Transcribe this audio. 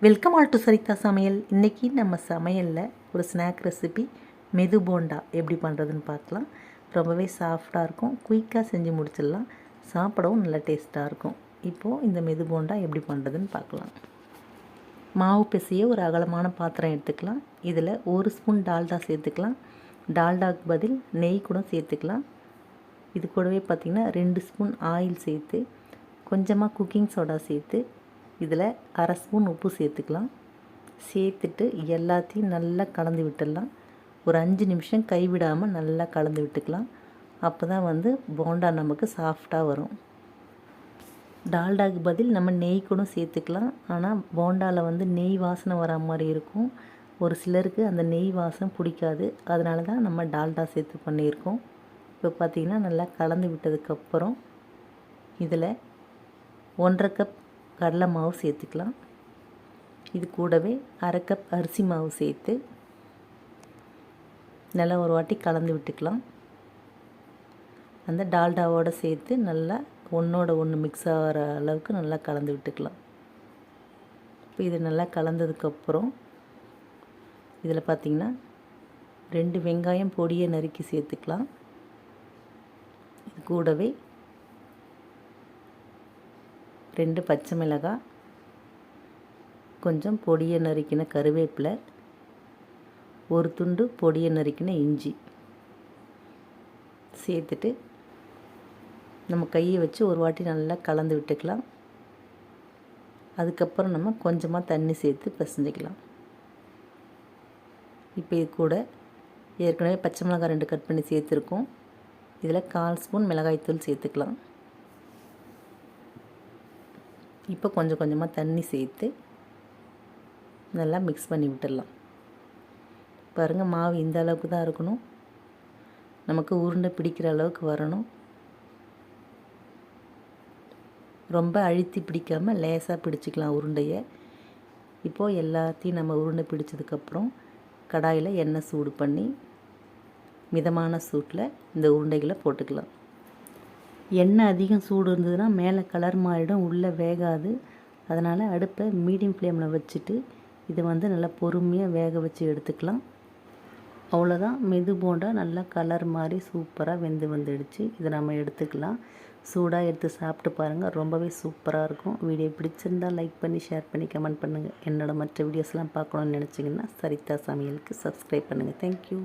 Welcome all to சரிதா சமையல். இன்றைக்கி நம்ம சமையலில் ஒரு ஸ்நாக் ரெசிபி மெது போண்டா எப்படி பண்ணுறதுன்னு பார்க்கலாம். ரொம்பவே சாஃப்டாக இருக்கும், குயிக்காக செஞ்சு முடிச்சிடலாம், சாப்பிடவும் நல்லா டேஸ்ட்டாக இருக்கும். இப்போது இந்த மெது போண்டா எப்படி பண்ணுறதுன்னு பார்க்கலாம். மாவு பிசைய ஒரு அகலமான பாத்திரம் எடுத்துக்கலாம். இதில் 1 ஸ்பூன் டால்டா சேர்த்துக்கலாம். டால்டாக்கு பதில் நெய் கூட சேர்த்துக்கலாம். இது கூடவே பார்த்திங்கன்னா 2 ஸ்பூன் ஆயில் சேர்த்து, கொஞ்சமாக குக்கிங் சோடா சேர்த்து, இதில் 1/2 ஸ்பூன் உப்பு சேர்த்துக்கலாம். சேர்த்துட்டு எல்லாத்தையும் நல்லா கலந்து விட்டுடலாம். ஒரு 5 நிமிஷம் கைவிடாமல் நல்லா கலந்து விட்டுக்கலாம். அப்போ தான் போண்டா நமக்கு சாஃப்டாக வரும். டால்டாக்கு பதில் நம்ம நெய் கூட சேர்த்துக்கலாம். ஆனால் போண்டாவில் நெய் வாசனை வர மாதிரி இருக்கும். ஒரு சிலருக்கு அந்த நெய் வாசனை பிடிக்காது. அதனால தான் நம்ம டால்டா சேர்த்து பண்ணியிருக்கோம். இப்போ பார்த்திங்கன்னா நல்லா கலந்து விட்டதுக்கப்புறம் இதில் 1/2 கப் கடலை மாவு சேர்த்துக்கலாம். இது கூடவே 1/2 கப் அரிசி மாவு சேர்த்து நல்லா ஒரு வாட்டி கலந்து விட்டுக்கலாம். அந்த டால்டாவோடு சேர்த்து நல்லா ஒன்றோட ஒன்று மிக்ஸ் ஆகிற அளவுக்கு நல்லா கலந்து விட்டுக்கலாம். இப்போ இது நல்லா கலந்ததுக்கப்புறம் இதில் பார்த்திங்கன்னா 2 வெங்காயம் பொடியை நறுக்கி சேர்த்துக்கலாம். இது கூடவே 2 பச்சை மிளகாய், கொஞ்சம் பொடியை நறுக்கின கருவேப்பிலை, ஒரு துண்டு பொடியை நறுக்கின இஞ்சி சேர்த்துட்டு நம்ம கையை வச்சு ஒரு வாட்டி நல்லா கலந்து விட்டுக்கலாம். அதுக்கப்புறம் நம்ம கொஞ்சமாக தண்ணி சேர்த்து பிசைஞ்சிக்கலாம். இப்போ இது கூட ஏற்கனவே பச்சை மிளகாய் 2 கட் பண்ணி சேர்த்துருக்கோம். இதில் 1/4 ஸ்பூன் மிளகாய்த்தூள் சேர்த்துக்கலாம். இப்போ கொஞ்சம் கொஞ்சமாக தண்ணி சேர்த்து நல்லா மிக்ஸ் பண்ணி விட்டுடலாம். பாருங்கள், மாவு இந்த அளவுக்கு தான் இருக்கணும். நமக்கு உருண்டை பிடிக்கிற அளவுக்கு வரணும். ரொம்ப அழுத்தி பிடிக்காமல் லேசாக பிடிச்சிக்கலாம் உருண்டையை. இப்போது எல்லாத்தையும் நம்ம உருண்டை பிடிச்சதுக்கப்புறம் கடாயில் எண்ணெய் சூடு பண்ணி மிதமான சூட்டில் இந்த உருண்டைகளை போட்டுக்கலாம். எண்ணெய் அதிகம் சூடு இருந்ததுன்னா மேலே கலர் மாறிடும், உள்ளே வேகாது. அதனால் அடுப்பை மீடியம் ஃப்ளேமில் வச்சுட்டு இதை நல்லா பொறுமையாக வேக வச்சு எடுத்துக்கலாம். அவ்வளோதான், மெது போண்டா நல்லா கலர் மாதிரி சூப்பராக வந்துடுச்சு. இதை நம்ம எடுத்துக்கலாம். சூடாக எடுத்து சாப்பிட்டு பாருங்கள், ரொம்பவே சூப்பராக இருக்கும். வீடியோ பிடிச்சிருந்தால் லைக் பண்ணி, ஷேர் பண்ணி, கமெண்ட் பண்ணுங்கள். என்னோடய மற்ற வீடியோஸ்லாம் பார்க்கணுன்னு நினச்சிங்கன்னா சரிதா சமையலுக்கு சப்ஸ்கிரைப் பண்ணுங்கள். தேங்க்யூ.